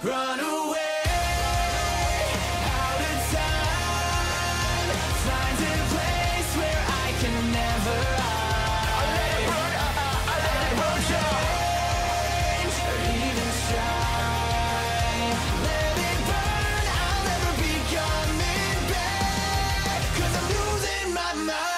Run away out of time. Find a place where I can never hide. I let it run, change or even strive. Let it burn, I'll never be coming back. 'Cause I'm losing my mind.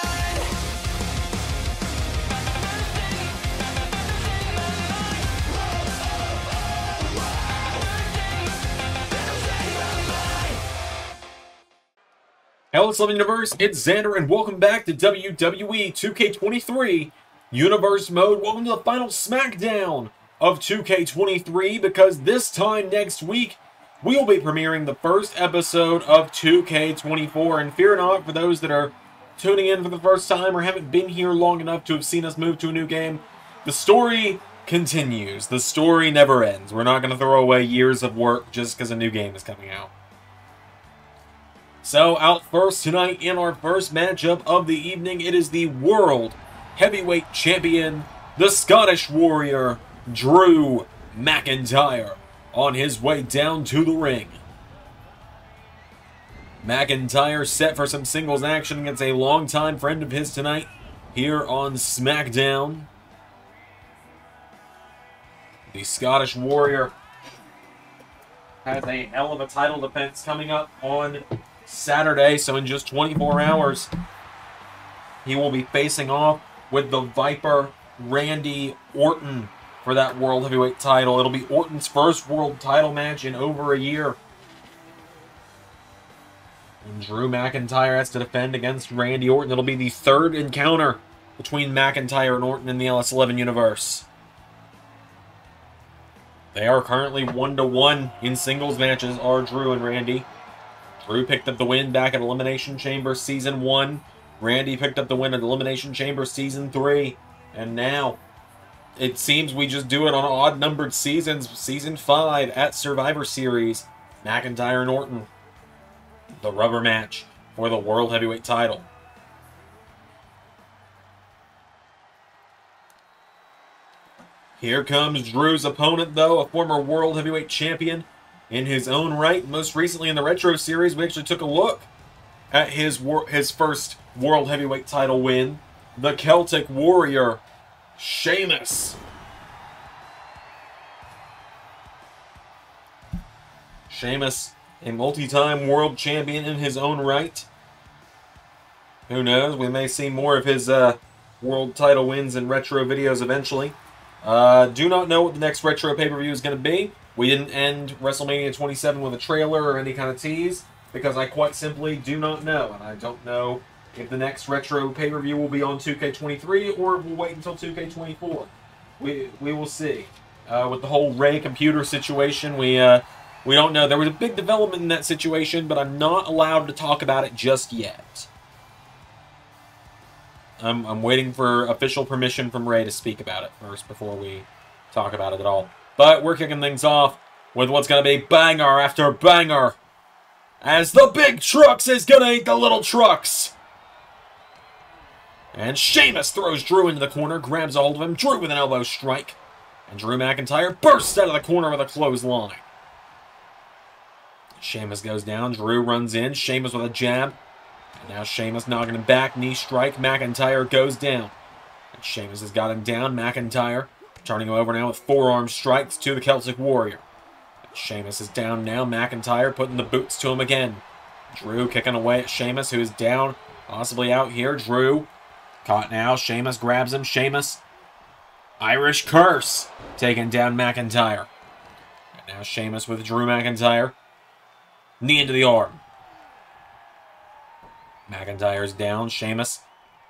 Hello, Slam Universe, it's Xander, and welcome back to WWE 2K23 Universe Mode. Welcome to the final SmackDown of 2K23, because this time next week, we will be premiering the first episode of 2K24. And fear not, for those that are tuning in for the first time or haven't been here long enough to have seen us move to a new game, the story continues. The story never ends. We're not going to throw away years of work just because a new game is coming out. So, out first tonight in our first matchup of the evening, it is the World Heavyweight Champion, the Scottish Warrior, Drew McIntyre, on his way down to the ring. McIntyre set for some singles action against a longtime friend of his tonight here on SmackDown. The Scottish Warrior has a hell of a title defense coming up on Saturday, so in just 24 hours, he will be facing off with the Viper, Randy Orton, for that World Heavyweight title. It'll be Orton's first World title match in over a year. And Drew McIntyre has to defend against Randy Orton. It'll be the third encounter between McIntyre and Orton in the LS11 universe. They are currently 1-1 in singles matches, are Drew and Randy. Drew picked up the win back at Elimination Chamber Season 1. Randy picked up the win at Elimination Chamber Season 3. And now, it seems we just do it on odd-numbered seasons. Season 5 at Survivor Series. McIntyre and Orton. The rubber match for the World Heavyweight title. Here comes Drew's opponent, though, a former World Heavyweight Champion in his own right. Most recently in the Retro Series, we actually took a look at his first World Heavyweight title win. The Celtic Warrior, Sheamus. Sheamus, a multi-time world champion in his own right. Who knows? We may see more of his world title wins in retro videos eventually. Do not know what the next retro pay-per-view is going to be. We didn't end WrestleMania 27 with a trailer or any kind of tease, because I quite simply do not know. And I don't know if the next retro pay-per-view will be on 2K23 or we'll wait until 2K24. We will see. With the whole Ray computer situation, we don't know. There was a big development in that situation, but I'm not allowed to talk about it just yet. I'm waiting for official permission from Ray to speak about it first before we talk about it at all. But we're kicking things off with what's going to be banger after banger, as the big trucks is going to eat the little trucks. And Sheamus throws Drew into the corner, grabs a hold of him, Drew with an elbow strike. And Drew McIntyre bursts out of the corner with a clothesline. Sheamus goes down, Drew runs in, Sheamus with a jab. And now Sheamus knocking him back, knee strike, McIntyre goes down. And Sheamus has got him down, McIntyre turning him over now with forearm strikes to the Celtic Warrior. And Sheamus is down now, McIntyre putting the boots to him again. Drew kicking away at Sheamus, who is down, possibly out here. Drew caught now, Sheamus grabs him, Sheamus, Irish Curse, taking down McIntyre. And now Sheamus with Drew McIntyre, knee into the arm. McIntyre's down, Sheamus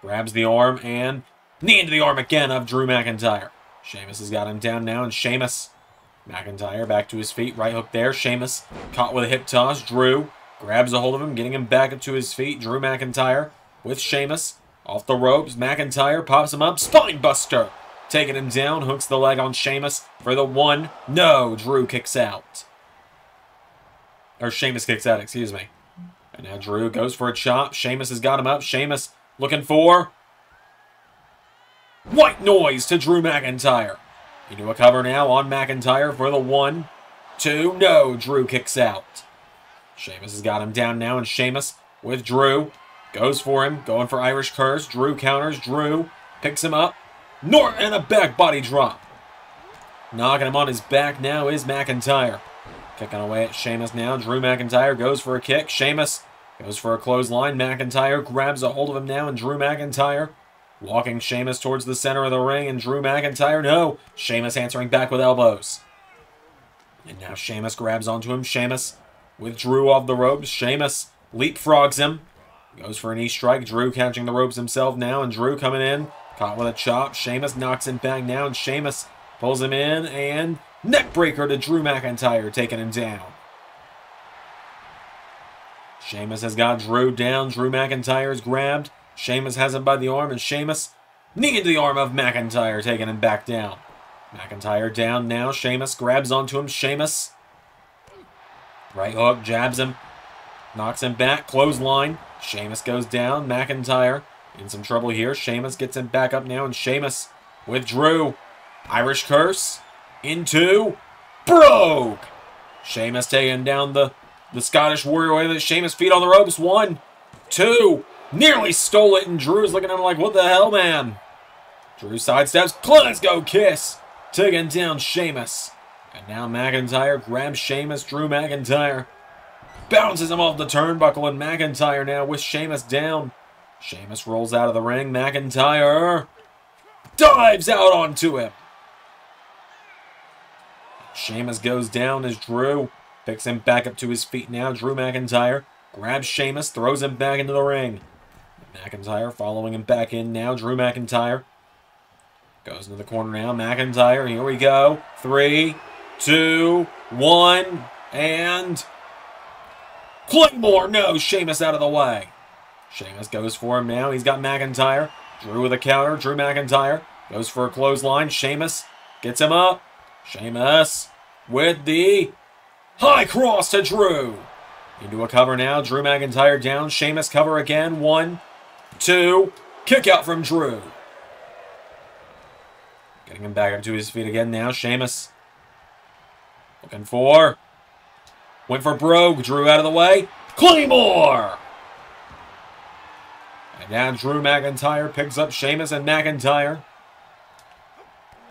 grabs the arm and knee into the arm again of Drew McIntyre. Sheamus has got him down now, and Sheamus, McIntyre back to his feet, right hook there. Sheamus caught with a hip toss. Drew grabs a hold of him, getting him back up to his feet. Drew McIntyre with Sheamus off the ropes. McIntyre pops him up, spine buster, taking him down, hooks the leg on Sheamus for the one. No, Drew kicks out. Or Sheamus kicks out, excuse me. And now Drew goes for a chop. Sheamus has got him up. Sheamus looking for white noise to Drew McIntyre. Into a cover now on McIntyre for the one. 2. No. Drew kicks out. Sheamus has got him down now, and Sheamus with Drew. Goes for him. Going for Irish Curse. Drew counters. Drew picks him up. And a back body drop. Knocking him on his back now is McIntyre. Kicking away at Sheamus now. Drew McIntyre goes for a kick. Sheamus goes for a clothesline. McIntyre grabs a hold of him now, and Drew McIntyre walking Sheamus towards the center of the ring, and Drew McIntyre, no. Sheamus answering back with elbows. And now Sheamus grabs onto him. Sheamus with Drew off the ropes. Sheamus leapfrogs him. Goes for a knee strike. Drew catching the ropes himself now, and Drew coming in. Caught with a chop. Sheamus knocks him back now, and Sheamus pulls him in, and neckbreaker to Drew McIntyre, taking him down. Sheamus has got Drew down. Drew McIntyre's grabbed. Sheamus has him by the arm, and Sheamus knee into the arm of McIntyre, taking him back down. McIntyre down now. Sheamus grabs onto him. Sheamus. Right hook, jabs him. Knocks him back. Clothesline. Sheamus goes down. McIntyre in some trouble here. Sheamus gets him back up now, and Sheamus with Drew. Irish Curse. Into. Brogue. Sheamus taking down the Scottish Warrior with Sheamus feet on the ropes. 1, 2. Nearly stole it, and Drew's looking at him like, what the hell, man? Drew sidesteps. Glasgow Kiss. Taking down Sheamus. And now McIntyre grabs Sheamus. Drew McIntyre bounces him off the turnbuckle, and McIntyre now with Sheamus down. Sheamus rolls out of the ring. McIntyre dives out onto him. Sheamus goes down as Drew picks him back up to his feet now. Drew McIntyre grabs Sheamus, throws him back into the ring. McIntyre following him back in now. Drew McIntyre goes into the corner now. McIntyre, here we go. 3, 2, 1, and Claymore. No, Sheamus out of the way. Sheamus goes for him now. He's got McIntyre. Drew with a counter. Drew McIntyre goes for a clothesline. Sheamus gets him up. Sheamus with the high cross to Drew. Into a cover now. Drew McIntyre down. Sheamus cover again. 1, 2. Kick out from Drew. Getting him back up to his feet again now. Sheamus looking for. Went for Brogue. Drew out of the way. Claymore. And now Drew McIntyre picks up Sheamus, and McIntyre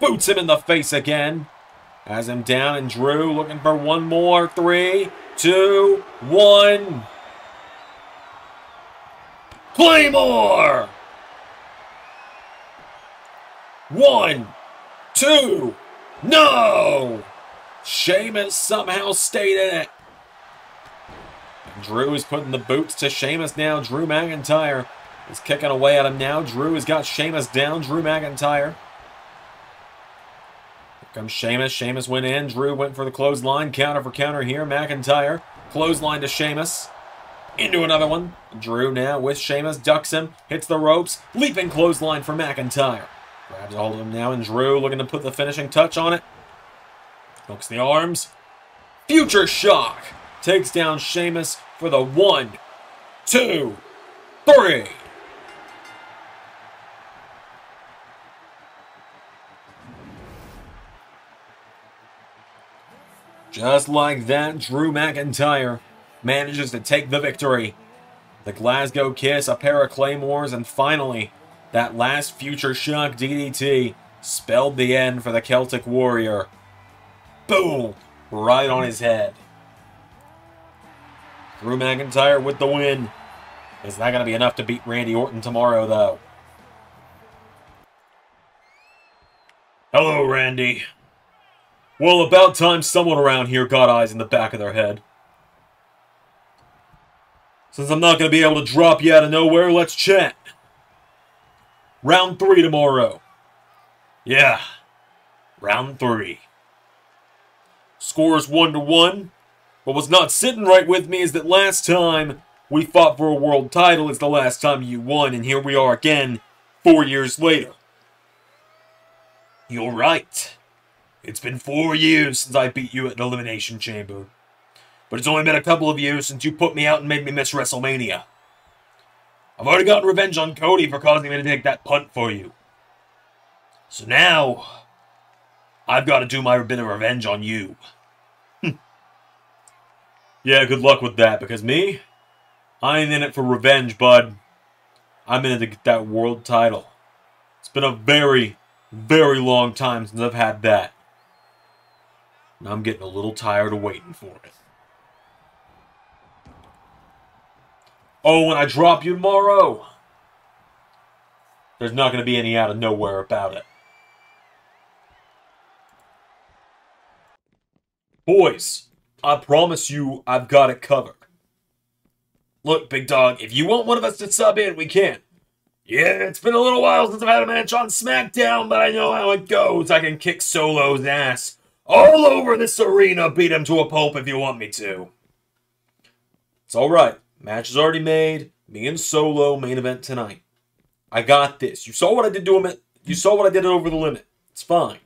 boots him in the face again. Has him down, and Drew looking for one more. 3, 2, 1. Claymore! 1, 2. No! Sheamus somehow stayed in it. And Drew is putting the boots to Sheamus now. Drew McIntyre is kicking away at him now. Drew has got Sheamus down. Drew McIntyre. Here comes Sheamus. Sheamus went in. Drew went for the clothesline. Counter for counter here. McIntyre. Clothesline to Sheamus. Into another one. Drew now with Sheamus. Ducks him. Hits the ropes. Leaping clothesline for McIntyre. Grabs a hold of him now, and Drew looking to put the finishing touch on it. Hooks the arms. Future Shock. Takes down Sheamus for the 1, 2, 3. Just like that, Drew McIntyre manages to take the victory. The Glasgow Kiss, a pair of Claymores, and finally, that last Future Shock DDT spelled the end for the Celtic Warrior. Boom! Right on his head. Drew McIntyre with the win. It's not going to be enough to beat Randy Orton tomorrow, though. Hello, Randy. Well, about time someone around here got eyes in the back of their head. Since I'm not going to be able to drop you out of nowhere, let's chat. Round 3 tomorrow. Yeah. Round 3. Score's 1-1. But what's not sitting right with me is that last time we fought for a world title, it's the last time you won, and here we are again, 4 years later. You're right. It's been 4 years since I beat you at an Elimination Chamber. But it's only been a couple of years since you put me out and made me miss WrestleMania. I've already gotten revenge on Cody for causing me to take that punt for you. So now, I've got to do my bit of revenge on you. Yeah, good luck with that, because me, I ain't in it for revenge, bud. I'm in it to get that world title. It's been a very, very long time since I've had that. And I'm getting a little tired of waiting for it. Oh, when I drop you tomorrow, there's not going to be any out of nowhere about it. Boys, I promise you I've got it covered. Look, big dog, if you want one of us to sub in, we can. Yeah, it's been a little while since I've had a match on SmackDown, but I know how it goes. I can kick Solo's ass all over this arena, beat him to a pulp if you want me to. It's alright. Match is already made. Me and Solo, main event tonight. I got this. You saw what I did to him. You saw what I did over the limit. It's fine.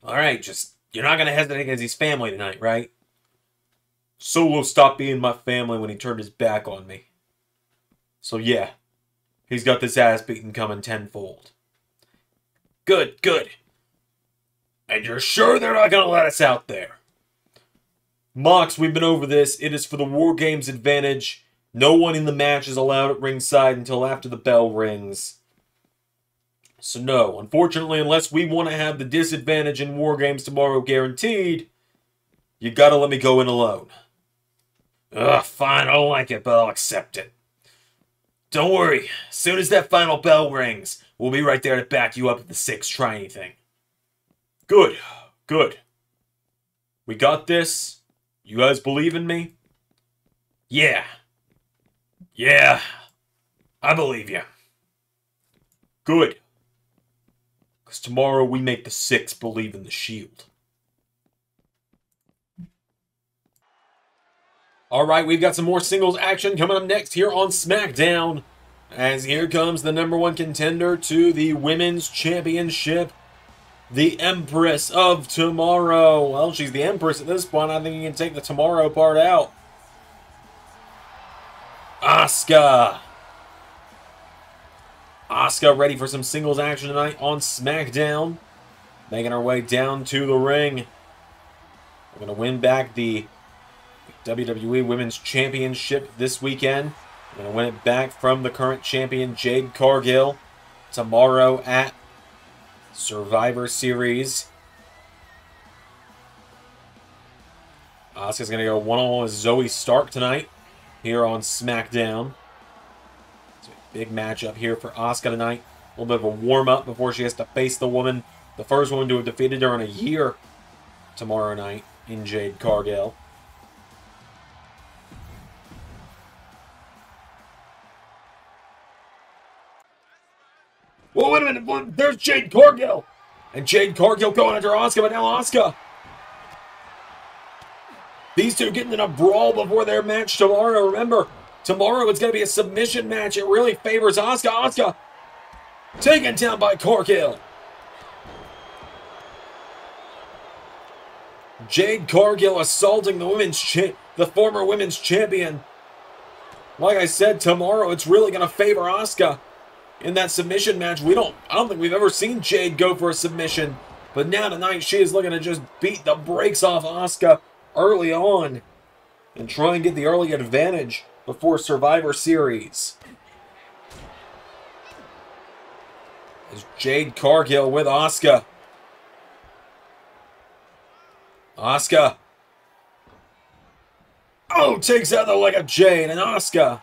Alright, just, you're not going to hesitate against his family tonight, right? Solo stopped being my family when he turned his back on me. So yeah, he's got this ass beaten coming tenfold. Good, good. And you're sure they're not going to let us out there? Mox, we've been over this. It is for the War Games advantage. No one in the match is allowed at ringside until after the bell rings. So no, unfortunately, unless we want to have the disadvantage in War Games tomorrow guaranteed, you gotta let me go in alone. Ugh, fine, I don't like it, but I'll accept it. Don't worry, as soon as that final bell rings, we'll be right there to back you up if the Six try anything. Good, good. We got this. You guys believe in me? Yeah. Yeah, I believe you. Good. Because tomorrow we make the Six believe in the Shield. Alright, we've got some more singles action coming up next here on SmackDown. As here comes the #1 contender to the Women's Championship, the Empress of Tomorrow. Well, she's the Empress at this point. I think you can take the tomorrow part out. Asuka. Asuka ready for some singles action tonight on SmackDown. Making her way down to the ring. We're going to win back the WWE Women's Championship this weekend. We're going to win it back from the current champion, Jade Cargill, tomorrow at Survivor Series. Asuka's going to go one-on-one with Zoe Stark tonight here on SmackDown. It's a big matchup here for Asuka tonight. A little bit of a warm-up before she has to face the woman, the first woman to have defeated her in a year, tomorrow night in Jade Cargill. Whoa, wait a minute. There's Jade Cargill. And Jade Cargill going after Asuka, but now Asuka. These two getting in a brawl before their match tomorrow. Remember, tomorrow it's going to be a submission match. It really favors Asuka. Asuka taken down by Cargill. Jade Cargill assaulting the former women's champion. Like I said, tomorrow it's really going to favor Asuka. In that submission match, I don't think we've ever seen Jade go for a submission. But now tonight, she is looking to just beat the brakes off Asuka early on. And try and get the early advantage before Survivor Series. As Jade Cargill with Asuka. Asuka. Oh, takes out the leg of Jade and Asuka.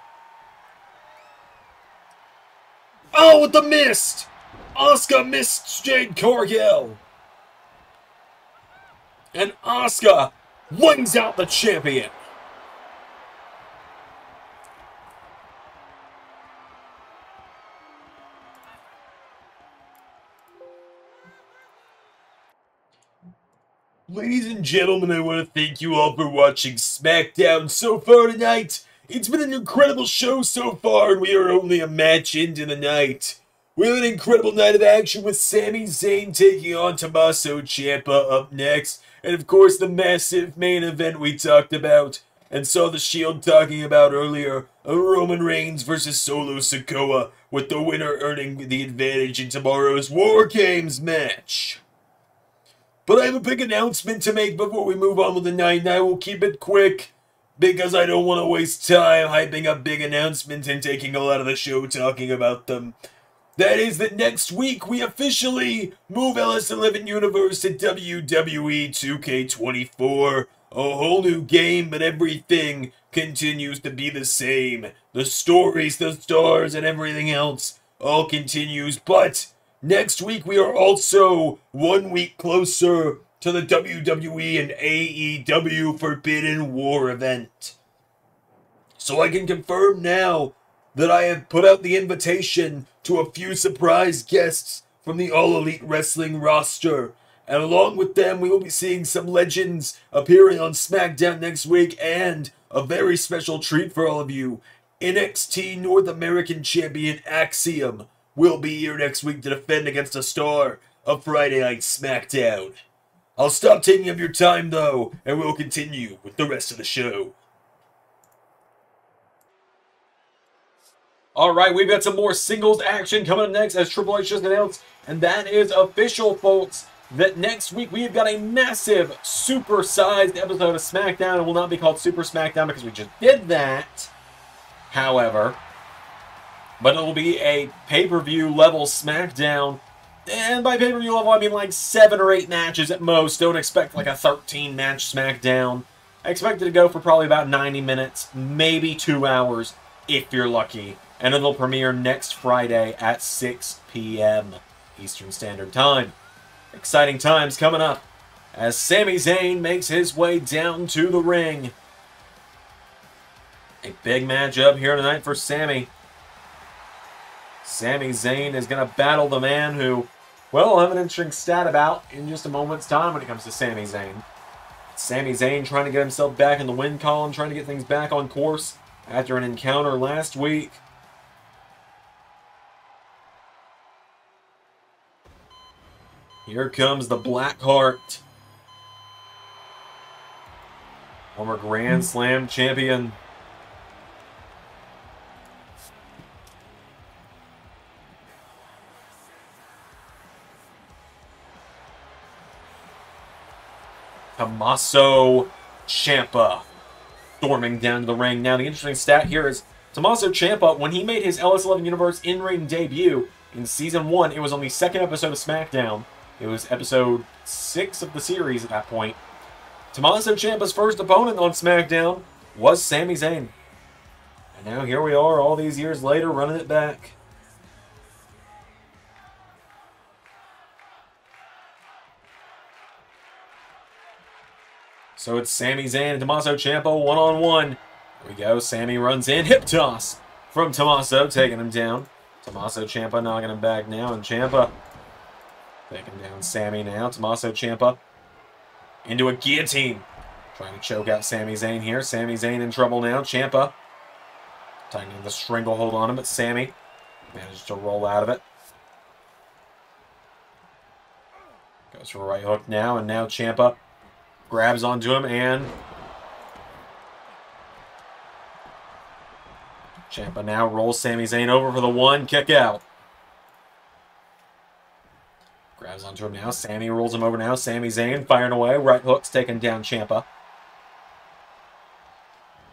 Oh, with the mist! Asuka missed Jade Cargill. And Asuka wins out the champion. Ladies and gentlemen, I want to thank you all for watching SmackDown so far tonight. It's been an incredible show so far, and we are only a match into the night. We have an incredible night of action with Sami Zayn taking on Tommaso Ciampa up next. And of course, the massive main event we talked about and saw the Shield talking about earlier, a Roman Reigns versus Solo Sikoa, with the winner earning the advantage in tomorrow's War Games match. But I have a big announcement to make before we move on with the night, and I will keep it quick, because I don't want to waste time hyping up big announcements and taking a lot of the show talking about them. That is that next week we officially move LS11 Universe to WWE 2K23. A whole new game, but everything continues to be the same. The stories, the stars, and everything else all continues. But next week we are also 1 week closer to the WWE and AEW Forbidden War event. So I can confirm now that I have put out the invitation to a few surprise guests from the All Elite Wrestling roster. And along with them, we will be seeing some legends appearing on SmackDown next week, and a very special treat for all of you. NXT North American Champion Axiom will be here next week to defend against a star of Friday Night SmackDown. I'll stop taking up your time, though, and we'll continue with the rest of the show. Alright, we've got some more singles action coming up next, as Triple H just announced, and that is official, folks, that next week we've got a massive, super-sized episode of SmackDown. It will not be called Super SmackDown because we just did that, however, but it will be a pay-per-view level SmackDown. And by pay-per-view level, I mean like 7 or 8 matches at most. Don't expect like a 13-match SmackDown. I expect it to go for probably about 90 minutes, maybe 2 hours, if you're lucky. And it'll premiere next Friday at 6 p.m. Eastern Standard Time. Exciting times coming up as Sami Zayn makes his way down to the ring. A big matchup here tonight for Sami. Sami Zayn is going to battle the man who, well, I'll have an interesting stat about in just a moment's time when it comes to Sami Zayn. Sami Zayn trying to get himself back in the win column, trying to get things back on course after an encounter last week. Here comes the Blackheart. Former Grand Slam champion. Tommaso Ciampa storming down to the ring. Now, the interesting stat here is Tommaso Ciampa, when he made his LS11 Universe in-ring debut in Season 1, it was on the 2nd episode of SmackDown. It was episode 6 of the series at that point. Tommaso Ciampa's first opponent on SmackDown was Sami Zayn. And now here we are all these years later running it back. So it's Sami Zayn and Tommaso Ciampa one-on-one. Here we go. Sami runs in. Hip toss from Tommaso, taking him down. Tommaso Ciampa knocking him back now, and Ciampa taking down Sami now. Tommaso Ciampa into a guillotine. Trying to choke out Sami Zayn here. Sami Zayn in trouble now. Ciampa tightening the stranglehold on him, but Sami managed to roll out of it. Goes for a right hook now, and now Ciampa grabs onto him, and Ciampa now rolls Sami Zayn over for the 1, kick out. Grabs onto him now. Sami rolls him over now. Sami Zayn firing away. Right hook's taking down Ciampa.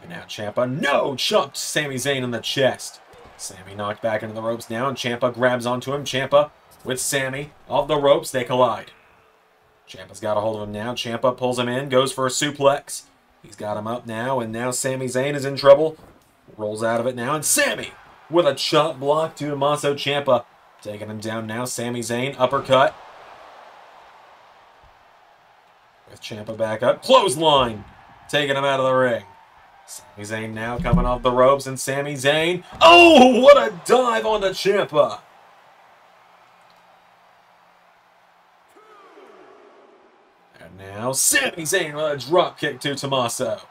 And now Ciampa, no! Chopped Sami Zayn in the chest. Sami knocked back into the ropes now, and Ciampa grabs onto him. Ciampa with Sami off the ropes. They collide. Ciampa's got a hold of him now. Ciampa pulls him in, goes for a suplex. He's got him up now, and now Sami Zayn is in trouble. Rolls out of it now, and Sami with a chop block to Tommaso Ciampa. Taking him down now. Sami Zayn, uppercut. With Ciampa back up. Clothesline. Taking him out of the ring. Sami Zayn now coming off the ropes, and Sami Zayn. Oh, what a dive onto Ciampa. And now Sami Zayn with a drop kick to Tommaso.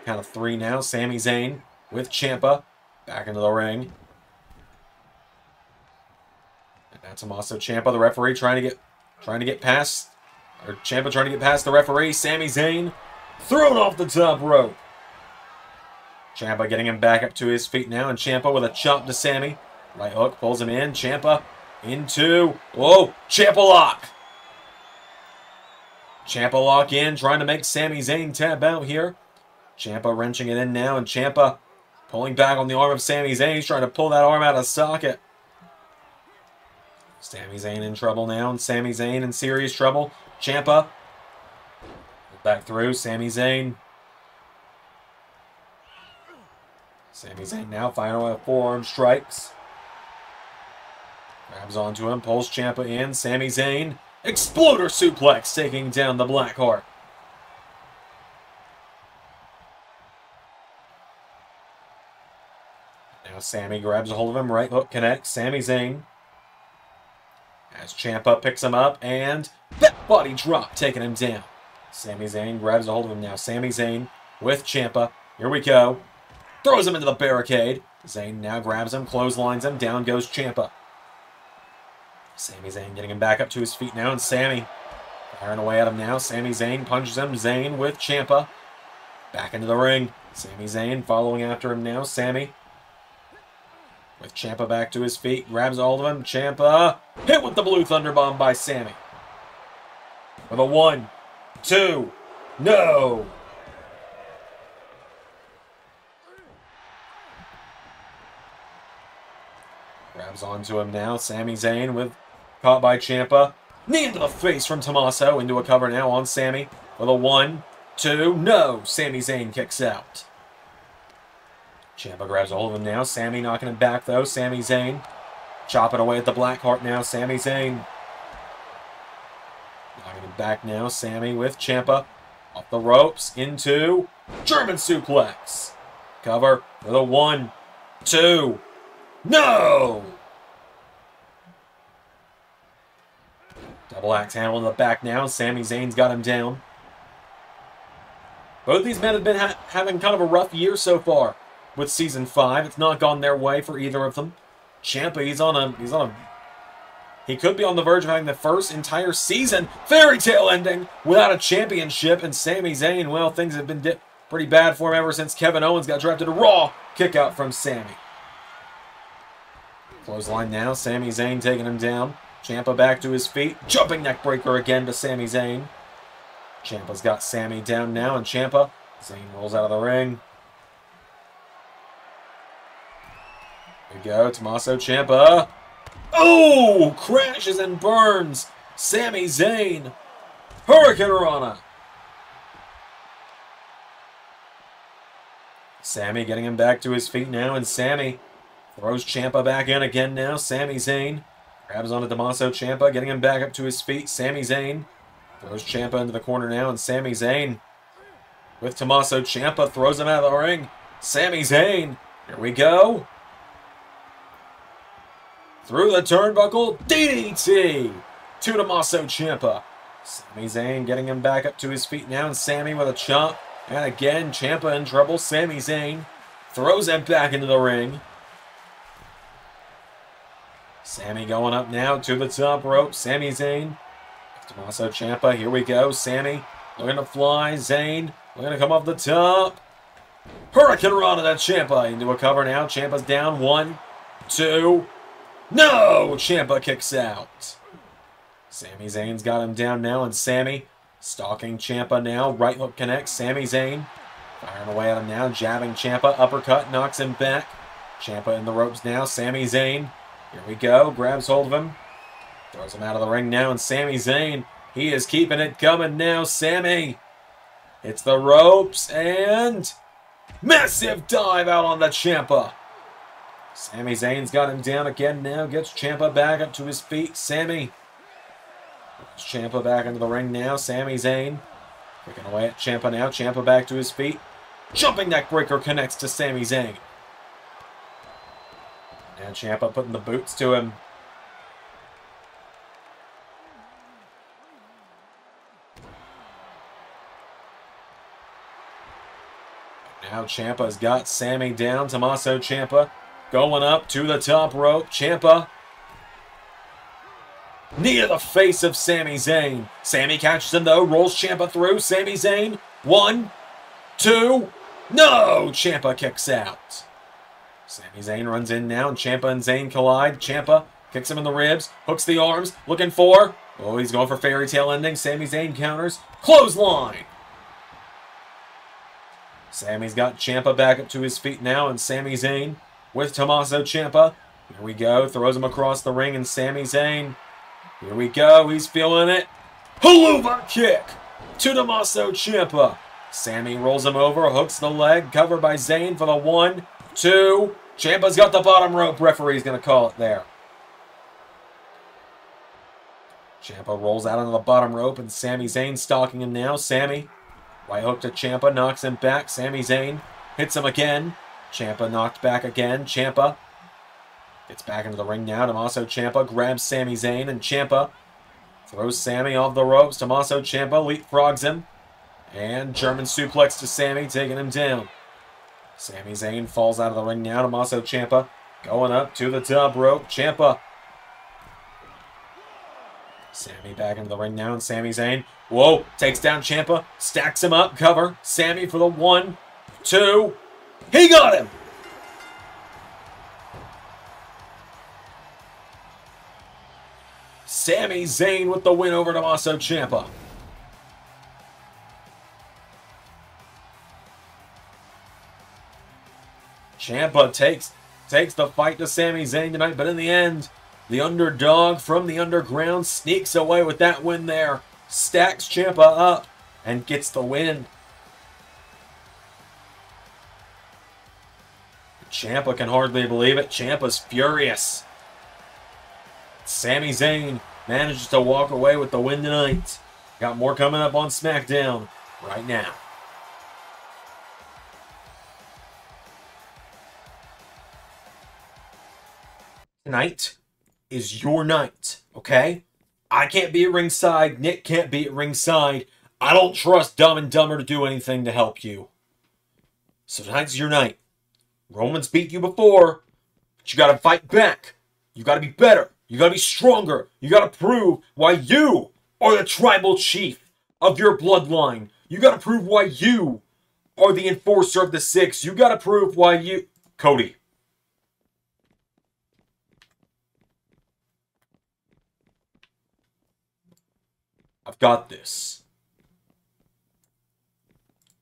Count of 3 now. Sami Zayn with Ciampa back into the ring. And now Tommaso Ciampa, the referee, trying to get past, or Ciampa trying to get past the referee. Sami Zayn thrown off the top rope. Ciampa getting him back up to his feet now, and Ciampa with a chop to Sami. Right hook pulls him in. Ciampa into, whoa, Ciampa lock. Ciampa lock in, trying to make Sami Zayn tap out here. Ciampa wrenching it in now, and Ciampa pulling back on the arm of Sami Zayn. He's trying to pull that arm out of socket. Sami Zayn in trouble now, and Sami Zayn in serious trouble. Ciampa back through, Sami Zayn. Sami Zayn now firing with forearm strikes. Grabs onto him, pulls Ciampa in. Sami Zayn, exploder suplex, taking down the Blackheart. Now Sami grabs a hold of him, right hook connects. Sami Zayn, as Ciampa picks him up, and that body drop, taking him down. Sami Zayn grabs a hold of him now. Sami Zayn with Ciampa. Here we go. Throws him into the barricade. Zayn now grabs him, clotheslines him. Down goes Ciampa. Sami Zayn getting him back up to his feet now, and Sami firing away at him now. Sami Zayn punches him. Zayn with Ciampa. Back into the ring. Sami Zayn following after him now. Sami with Ciampa back to his feet. Grabs a hold of him. Ciampa hit with the Blue Thunder Bomb by Sami. With a 1, 2, no! Grabs onto him now. Sami Zayn with caught by Ciampa. Knee into the face from Tommaso. Into a cover now on Sami. With a 1, 2, no! Sami Zayn kicks out. Ciampa grabs a hold of him now. Sami knocking him back though. Sami Zayn chopping away at the Blackheart now. Sami Zayn knocking him back now. Sami with Ciampa. Off the ropes. Into German suplex. Cover with a 1, 2, no! Double axe handle in the back now. Sami Zayn's got him down. Both these men have been having kind of a rough year so far with Season 5. It's not gone their way for either of them. Ciampa, he could be on the verge of having the first entire season fairy tale ending without a championship. And Sami Zayn, well, things have been pretty bad for him ever since Kevin Owens got drafted to Raw. Kick out from Sami. Clothesline now. Sami Zayn taking him down. Ciampa back to his feet. Jumping neck breaker again to Sami Zayn. Ciampa's got Sami down now, and Ciampa. Zayn rolls out of the ring. Here we go. Tommaso Ciampa. Oh! Crashes and burns. Sami Zayn. Hurricane Rana. Sami getting him back to his feet now, and Sami throws Ciampa back in again now. Sami Zayn grabs onto Tommaso Ciampa, getting him back up to his feet. Sami Zayn throws Ciampa into the corner now, and Sami Zayn with Tommaso Ciampa throws him out of the ring. Sami Zayn, here we go. Through the turnbuckle, DDT to Tommaso Ciampa. Sami Zayn getting him back up to his feet now, and Sami with a chop. And again, Ciampa in trouble. Sami Zayn throws him back into the ring. Sami going up now to the top rope. Sami Zayn. Tommaso Ciampa. Here we go. Sami looking to fly. Zayn looking to come off the top. Hurricane Rana to Ciampa. Into a cover now. Ciampa's down. 1, 2. No! Ciampa kicks out. Sami Zayn's got him down now. And Sami stalking Ciampa now. Right hook connects. Sami Zayn firing away at him now. Jabbing Ciampa. Uppercut. Knocks him back. Ciampa in the ropes now. Sami Zayn. Here we go. Grabs hold of him. Throws him out of the ring now. And Sami Zayn, he is keeping it coming now. Sami hits the ropes. And massive dive out on the Ciampa. Sami Zayn's got him down again now. Gets Ciampa back up to his feet. Sami puts Ciampa back into the ring now. Sami Zayn picking away at Ciampa now. Ciampa back to his feet. Jumping neck breaker connects to Sami Zayn. Now Ciampa putting the boots to him. Now Ciampa's got Sami down. Tommaso Ciampa going up to the top rope. Ciampa. Knee to the face of Sami Zayn. Sami catches him though. Rolls Ciampa through. Sami Zayn. 1, 2. No! Ciampa kicks out. Sami Zayn runs in now, and Ciampa and Zayn collide. Ciampa kicks him in the ribs, hooks the arms, looking for Oh, he's going for fairy tale ending. Sami Zayn counters. Clothesline! Sami's got Ciampa back up to his feet now, and Sami Zayn with Tommaso Ciampa. Here we go. Throws him across the ring, and Sami Zayn. Here we go. He's feeling it. Haluva kick to Tommaso Ciampa. Sami rolls him over, hooks the leg, covered by Zayn for the 1, 2. Ciampa's got the bottom rope. Referee's going to call it there. Ciampa rolls out onto the bottom rope, and Sami Zayn stalking him now. Sami, right hook to Ciampa, knocks him back. Sami Zayn hits him again. Ciampa knocked back again. Ciampa gets back into the ring now. Tommaso Ciampa grabs Sami Zayn, and Ciampa throws Sami off the ropes. Tommaso Ciampa leapfrogs him. And German suplex to Sami, taking him down. Sami Zayn falls out of the ring now. Tommaso Ciampa going up to the top rope. Ciampa. Sami back into the ring now, and Sami Zayn, whoa, takes down Ciampa, stacks him up, cover. Sami for the 1, 2. He got him! Sami Zayn with the win over Tommaso Ciampa. Ciampa takes the fight to Sami Zayn tonight, but in the end, the underdog from the underground sneaks away with that win there. Stacks Ciampa up and gets the win. Ciampa can hardly believe it. Ciampa's furious. Sami Zayn manages to walk away with the win tonight. Got more coming up on SmackDown right now. Tonight is your night, okay? I can't be at ringside. Nick can't be at ringside. I don't trust Dumb and Dumber to do anything to help you. So tonight's your night. Roman's beat you before, but you gotta fight back. You gotta be better. You gotta be stronger. You gotta prove why you are the tribal chief of your bloodline. You gotta prove why you are the enforcer of the 6. You gotta prove why you... Cody. I've got this.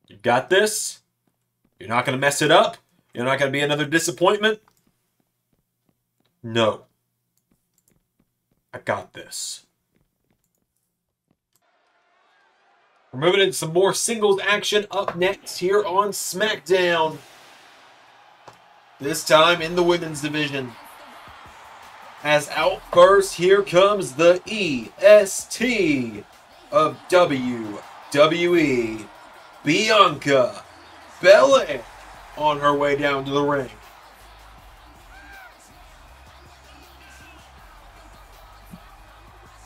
You got this? You're not going to mess it up? You're not going to be another disappointment? No. I got this. We're moving into some more singles action up next here on SmackDown. This time in the women's division. As out first, here comes the EST of WWE, Bianca Belair, on her way down to the ring.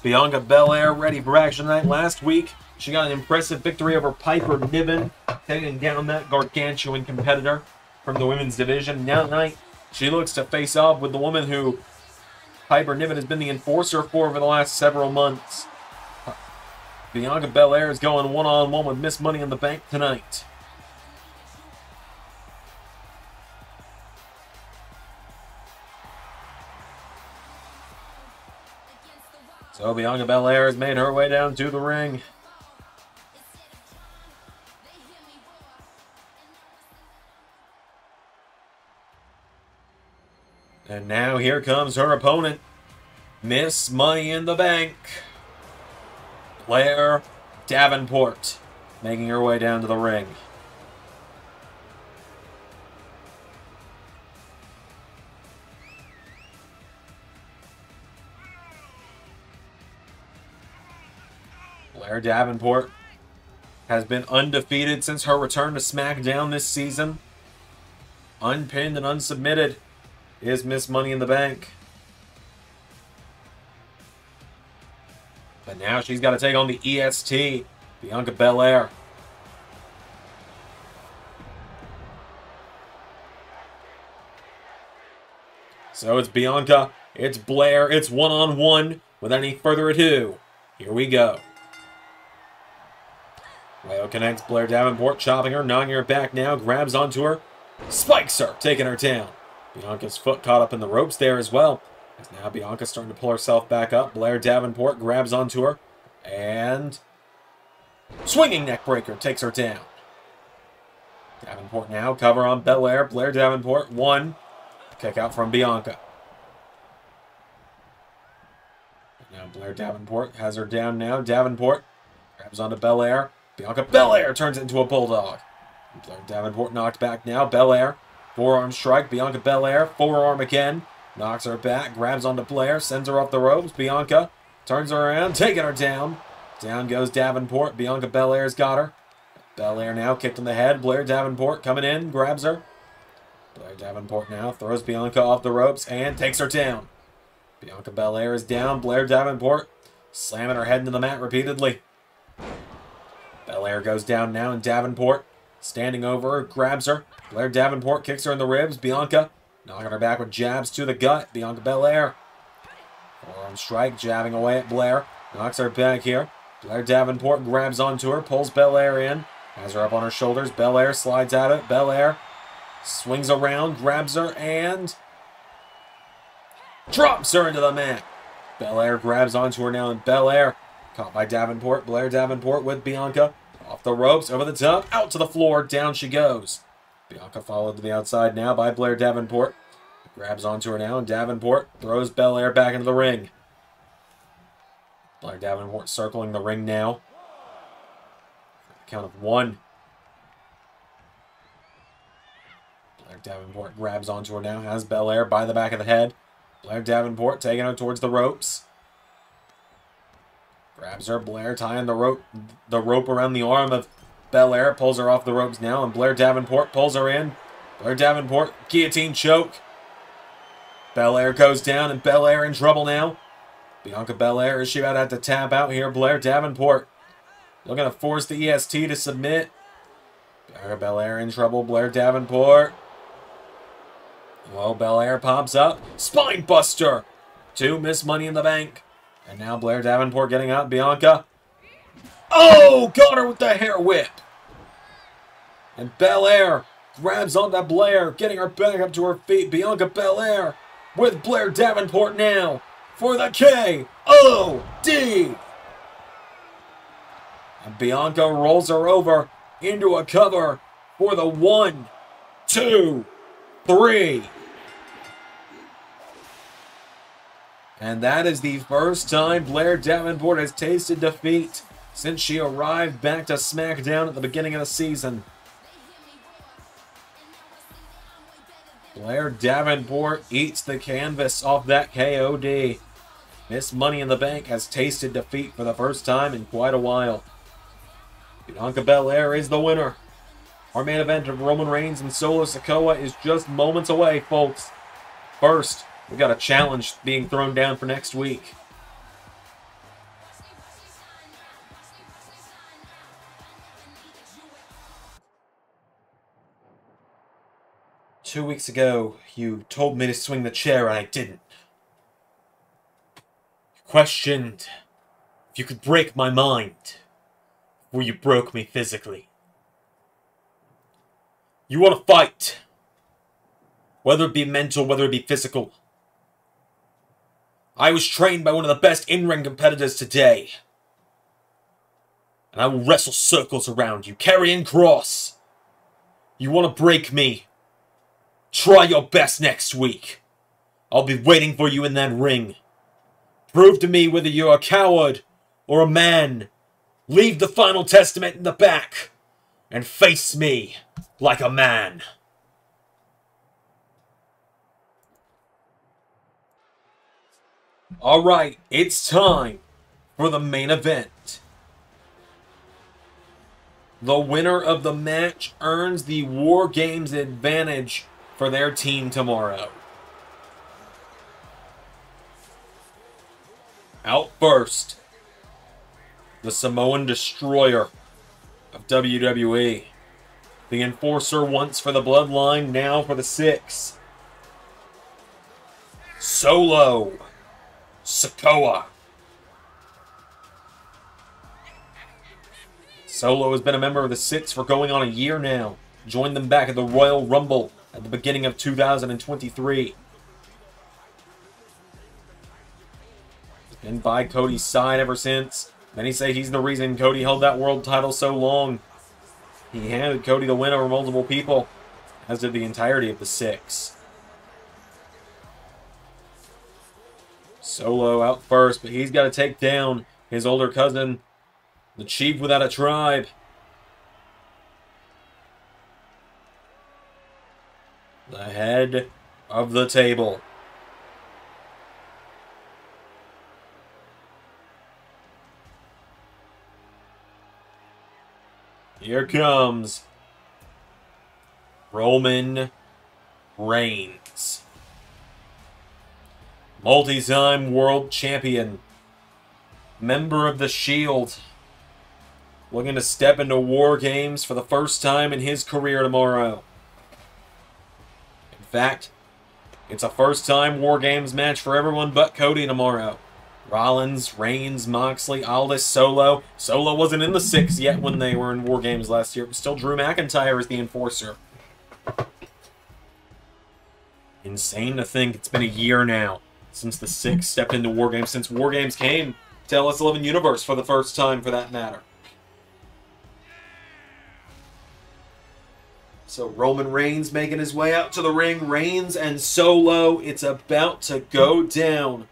Bianca Belair ready for action tonight. Last week, she got an impressive victory over Piper Niven, taking down that gargantuan competitor from the women's division. Now tonight, she looks to face off with the woman who Piper Niven has been the enforcer for the last several months. Bianca Belair is going one-on-one with Miss Money in the Bank tonight. So Bianca Belair has made her way down to the ring. And now here comes her opponent, Miss Money in the Bank, Blair Davenport, making her way down to the ring. Blair Davenport has been undefeated since her return to SmackDown this season. Unpinned and unsubmitted is Miss Money in the Bank. But now she's got to take on the EST, Bianca Belair. So it's Bianca, it's Blair, it's one-on-one. Without any further ado, here we go. Rayo connects Blair Davenport, chopping her, knocking her back now, grabs onto her, spikes her, taking her down. Bianca's foot caught up in the ropes there as well. As now Bianca starting to pull herself back up. Blair Davenport grabs onto her. And swinging neckbreaker takes her down. Davenport now cover on Belair. Blair Davenport, 1. Kick out from Bianca. Now Blair Davenport has her down now. Davenport grabs onto Belair. Bianca Belair turns it into a bulldog. Blair Davenport knocked back now. Belair, forearm strike. Bianca Belair, forearm again. Knocks her back, grabs onto Blair, sends her off the ropes. Bianca turns her around, taking her down. Down goes Davenport. Bianca Belair's got her. Belair now kicked in the head. Blair Davenport coming in, grabs her. Blair Davenport now throws Bianca off the ropes and takes her down. Bianca Belair is down. Blair Davenport slamming her head into the mat repeatedly. Belair goes down now, and Davenport standing over her, grabs her. Blair Davenport kicks her in the ribs. Bianca knocking her back with jabs to the gut. Bianca Belair. Forearm strike, jabbing away at Blair. Knocks her back here. Blair Davenport grabs onto her, pulls Belair in. Has her up on her shoulders. Belair slides out of it. Belair swings around, grabs her, and drops her into the mat. Belair grabs onto her now, and Belair caught by Davenport. Blair Davenport with Bianca. Off the ropes, over the top, out to the floor, down she goes. Bianca followed to the outside now by Blair Davenport. Grabs onto her now, and Davenport throws Belair back into the ring. Blair Davenport circling the ring now. Count of 1. Blair Davenport grabs onto her now, has Belair by the back of the head. Blair Davenport taking her towards the ropes. Grabs her, Blair tying the rope around the arm of Belair, pulls her off the ropes now, and Blair Davenport pulls her in. Blair Davenport, guillotine choke. Belair goes down, and Belair in trouble now. Bianca Belair, is she about to have to tap out here? Blair Davenport looking to force the EST to submit. Bianca Belair in trouble. Blair Davenport. Well, Belair pops up. Spine buster. 2, miss Money in the Bank. And now Blair Davenport getting out. Bianca. Oh, got her with the hair whip. And Belair grabs onto Blair, getting her back up to her feet. Bianca Belair with Blair Davenport now for the K.O.D. And Bianca rolls her over into a cover for the 1, 2, 3. And that is the first time Blair Davenport has tasted defeat since she arrived back to SmackDown at the beginning of the season. Blair Davenport eats the canvas off that KOD. Miss Money in the Bank has tasted defeat for the first time in quite a while. Bianca Belair is the winner. Our main event of Roman Reigns and Solo Sikoa is just moments away, folks. First, we got a challenge being thrown down for next week. Two weeks ago, you told me to swing the chair and I didn't. You questioned if you could break my mind before you broke me physically. You want to fight, whether it be mental, whether it be physical. I was trained by one of the best in-ring competitors today. And I will wrestle circles around you, carrying cross. You want to break me? Try your best next week. I'll be waiting for you in that ring. Prove to me whether you're a coward or a man. Leave the final testament in the back and face me like a man. Alright, it's time for the main event. The winner of the match earns the War Games advantage for their team tomorrow. Out first, the Samoan Destroyer of WWE. The Enforcer once for the Bloodline, now for the 6. Solo Sikoa. Solo has been a member of the 6 for going on a year now. Joined them back at the Royal Rumble at the beginning of 2023. Been by Cody's side ever since. Many say he's the reason Cody held that world title so long. He handed Cody the win over multiple people, as did the entirety of the 6. Solo out first, but he's got to take down his older cousin, the Chief without a tribe. The head of the table. Here comes Roman Reigns. Multi-time world champion. Member of the Shield. Looking to step into War Games for the first time in his career tomorrow. In fact, it's a first-time War Games match for everyone but Cody tomorrow. Rollins, Reigns, Moxley, Aldis, Solo. Solo wasn't in the 6 yet when they were in War Games last year. It was still Drew McIntyre as the enforcer. Insane to think it's been a year now since the 6 stepped into War Games, since War Games came to LS11 Universe for the first time, for that matter. So Roman Reigns making his way out to the ring. Reigns and Solo. It's about to go down.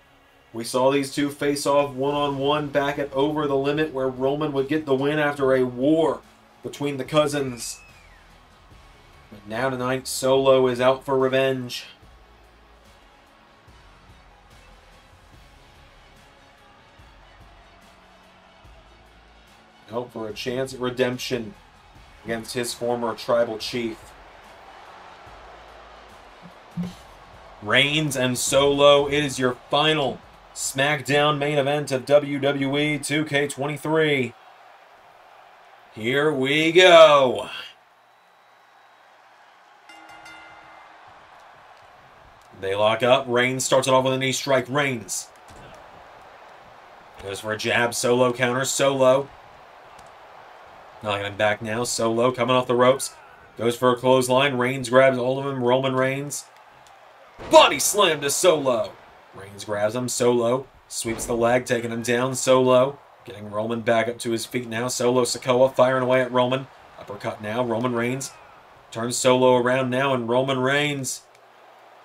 We saw these two face off one-on-one back at Over the Limit, where Roman would get the win after a war between the cousins. But now tonight, Solo is out for revenge. Out for a chance at redemption against his former tribal chief. Reigns and Solo, it is your final SmackDown main event of WWE 2K23. Here we go. They lock up. Reigns starts it off with a knee strike. Reigns goes for a jab. Solo counters. Solo knocking him back now. Solo coming off the ropes. Goes for a clothesline. Reigns grabs hold of him. Roman Reigns. Body slam to Solo. Reigns grabs him. Solo sweeps the leg, taking him down. Solo getting Roman back up to his feet now. Solo Sikoa firing away at Roman. Uppercut now. Roman Reigns turns Solo around now, and Roman Reigns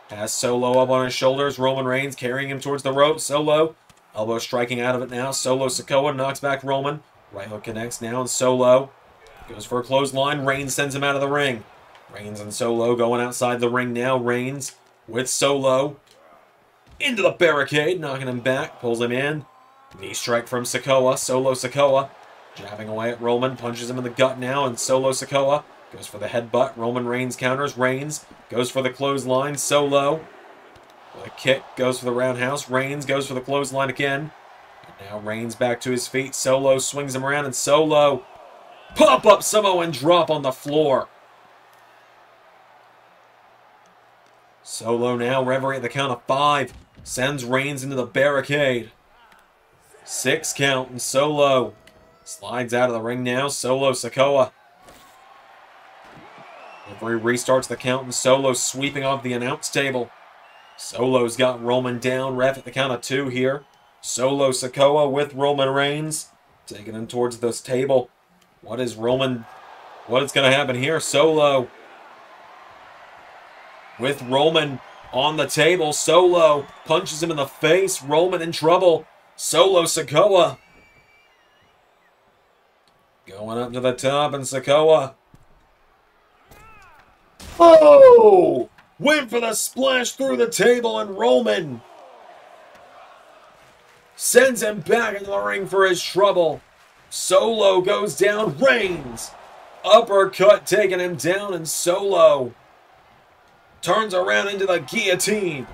has Solo up on his shoulders. Roman Reigns carrying him towards the rope. Solo elbow striking out of it now. Solo Sikoa knocks back Roman. Right hook connects now, and Solo goes for a clothesline. Reigns sends him out of the ring. Reigns and Solo going outside the ring now. Reigns with Solo into the barricade, knocking him back, pulls him in. Knee strike from Sikoa. Solo Sikoa jabbing away at Roman, punches him in the gut now, and Solo Sikoa goes for the headbutt. Roman Reigns counters. Reigns goes for the clothesline. Solo with a kick, goes for the roundhouse. Reigns goes for the clothesline again. And now Reigns back to his feet. Solo swings him around, and Solo pop-up Samoan drop on the floor. Solo now reverie at the count of 5. Sends Reigns into the barricade. 6 count, and Solo slides out of the ring now. Solo Sikoa. Referee restarts the count, and Solo sweeping off the announce table. Solo's got Roman down. Ref at the count of 2 here. Solo Sikoa with Roman Reigns, taking him towards this table. What is going to happen here? Solo with Roman on the table. Solo punches him in the face. Roman in trouble. Solo Sikoa going up to the top, and Sikoa, oh, went for the splash through the table, and Roman sends him back into the ring for his trouble. Solo goes down. Reigns uppercut taking him down, and Solo turns around into the guillotine.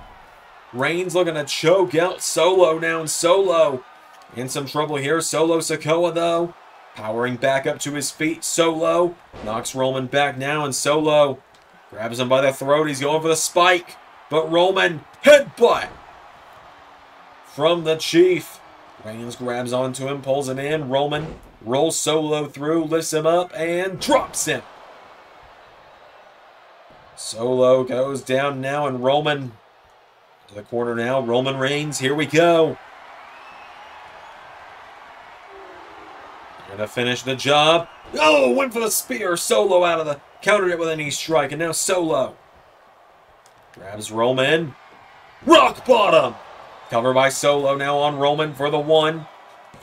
Reigns looking to choke out Solo now. Solo in some trouble here. Solo Sikoa, though, powering back up to his feet. Solo knocks Roman back now, and Solo grabs him by the throat. He's going for the spike, but Roman headbutt from the Chief. Reigns grabs onto him, pulls him in. Roman rolls Solo through, lifts him up, and drops him. Solo goes down now, and Roman to the corner now. Roman Reigns, here we go. Gonna finish the job. Oh, went for the spear. Solo out of the... Countered it with a knee strike. And now Solo. Grabs Roman. Rock bottom. Cover by Solo now on Roman for the 1,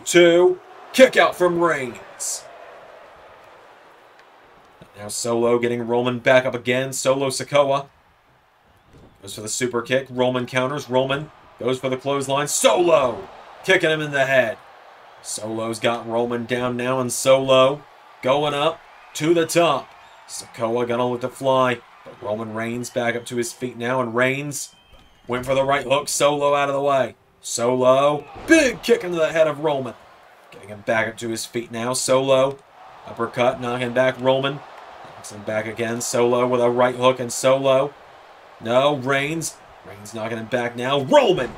2. Kick out from Reigns. Now Solo getting Roman back up again. Solo Sikoa. Goes for the super kick. Roman counters. Roman goes for the clothesline. Solo. Kicking him in the head. Solo's got Roman down now, and Solo going up to the top. Sikoa gonna look to fly, but Roman Reigns back up to his feet now, and Reigns went for the right hook. Solo out of the way. Solo, big kick into the head of Roman. Getting him back up to his feet now. Solo, uppercut, knocking back Roman. Knocks him back again. Solo with a right hook, and Solo. No, Reigns. Reigns knocking him back now. Roman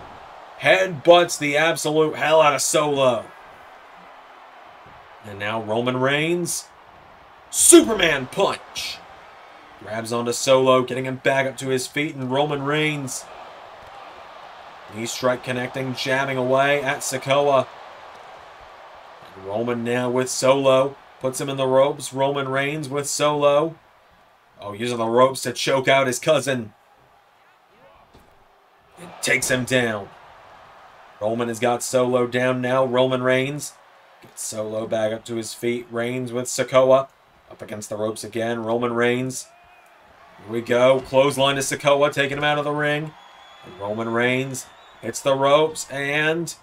headbutts the absolute hell out of Solo. And now Roman Reigns. Superman punch. Grabs onto Solo, getting him back up to his feet, and Roman Reigns. Knee strike connecting, jabbing away at Sikoa. And Roman now with Solo. Puts him in the ropes. Roman Reigns with Solo. Oh, using the ropes to choke out his cousin. It takes him down. Roman has got Solo down now. Roman Reigns gets Solo back up to his feet. Reigns with Sikoa. Up against the ropes again. Roman Reigns. Here we go. Clothesline to Sikoa, taking him out of the ring. And Roman Reigns hits the ropes and...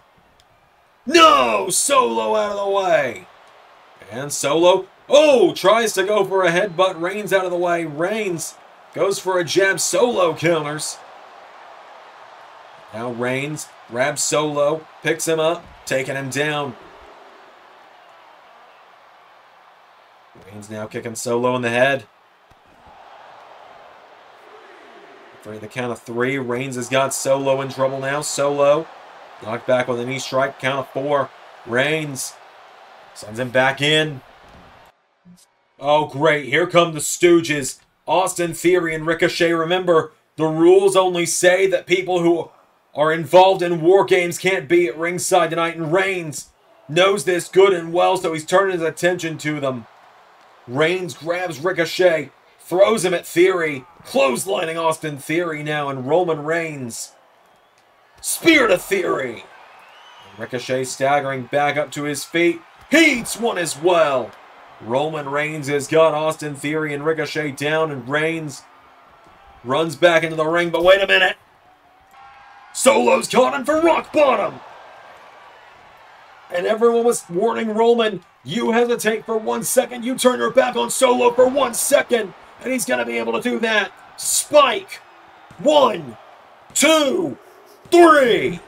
No! Solo out of the way. And Solo... Oh! Tries to go for a headbutt. Reigns out of the way. Reigns goes for a jab. Solo counters. Now Reigns grabs Solo. Picks him up. Taking him down. Reigns now kicking Solo in the head. For the count of 3, Reigns has got Solo in trouble now. Solo knocked back with a knee strike. Count of 4. Reigns sends him back in. Oh, great. Here come the Stooges. Austin Theory and Ricochet. Remember, the rules only say that people who are involved in war games can't be at ringside tonight. And Reigns knows this good and well, so he's turning his attention to them. Reigns grabs Ricochet, throws him at Theory, clotheslining Austin Theory now, and Roman Reigns. Spear to Theory. And Ricochet staggering back up to his feet. He eats one as well. Roman Reigns has got Austin Theory and Ricochet down, and Reigns runs back into the ring, but wait a minute. Solo's caught him for rock bottom. And everyone was warning Roman, you hesitate for 1 second, you turn your back on Solo for 1 second, and he's going to be able to do that. Spike. 1, 2, 3.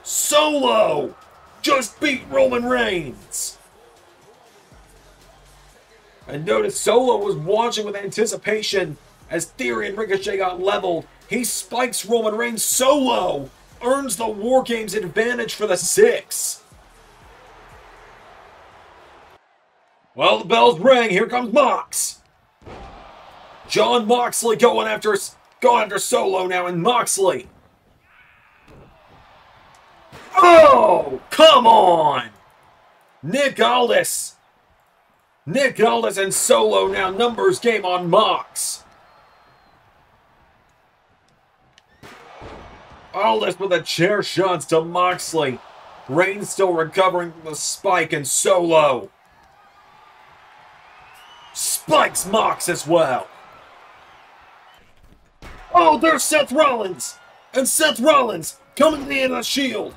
Solo just beat Roman Reigns. And notice Solo was watching with anticipation as Theory and Ricochet got leveled. He spikes Roman Reigns. Solo earns the War Games advantage for the 6. Well, the bells ring. Here comes Mox. John Moxley going after Solo now, and Moxley. Oh, come on! Nick Aldis and Solo now. Numbers game on Mox. Aldis with the chair shots to Moxley. Reigns still recovering from the spike, and Solo spikes Mox as well. Oh, there's Seth Rollins. And Seth Rollins coming to the end of the Shield.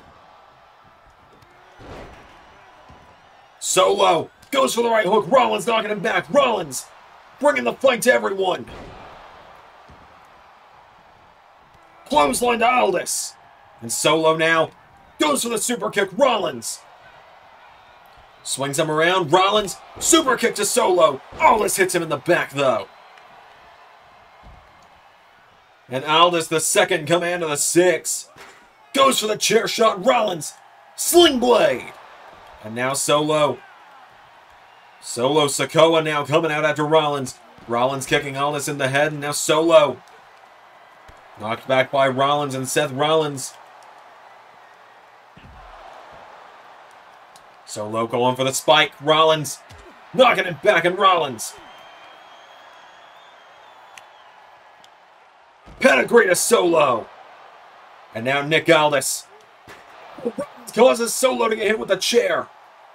Solo goes for the right hook. Rollins knocking him back. Rollins bringing the fight to everyone. Clothesline to Aldis. And Solo now goes for the super kick. Rollins swings him around. Rollins, super kick to Solo. Aldis hits him in the back, though. And Aldis, the second command of the 6, goes for the chair shot. Rollins, sling blade. And now Solo. Solo Sikoa now coming out after Rollins. Rollins kicking Aldis in the head, and now Solo. Knocked back by Rollins and Seth Rollins. Solo going for the spike. Rollins knocking it back, and Rollins. Pedigree to Solo. And now Nick Aldis causes Solo to get hit with a chair.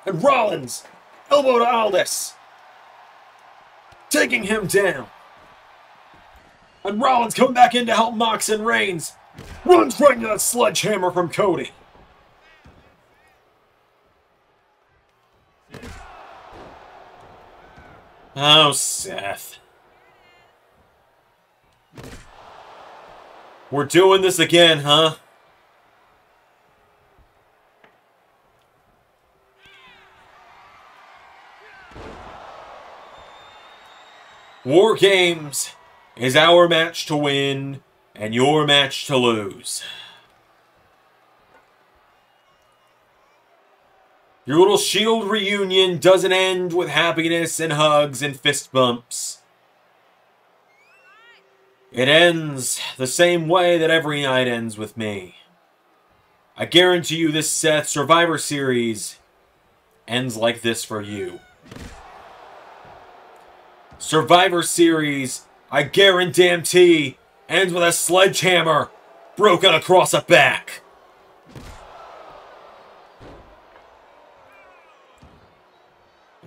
And Rollins, elbow to Aldis, taking him down. And Rollins coming back in to help Mox and Reigns. Runs right into that sledgehammer from Cody. Oh, Seth. We're doing this again, huh? War Games is our match to win and your match to lose. Your little Shield reunion doesn't end with happiness and hugs and fist bumps. It ends the same way that every night ends with me. I guarantee you this Seth Survivor Series ends like this for you. Survivor Series, I guarantee, ends with a sledgehammer broken across a back.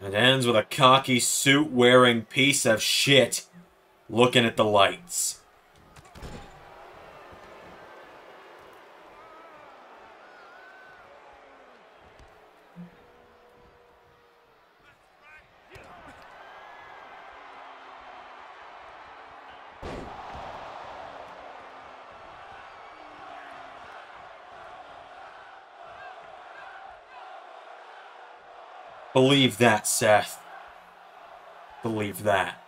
It ends with a cocky suit-wearing piece of shit looking at the lights. Believe that, Seth. Believe that.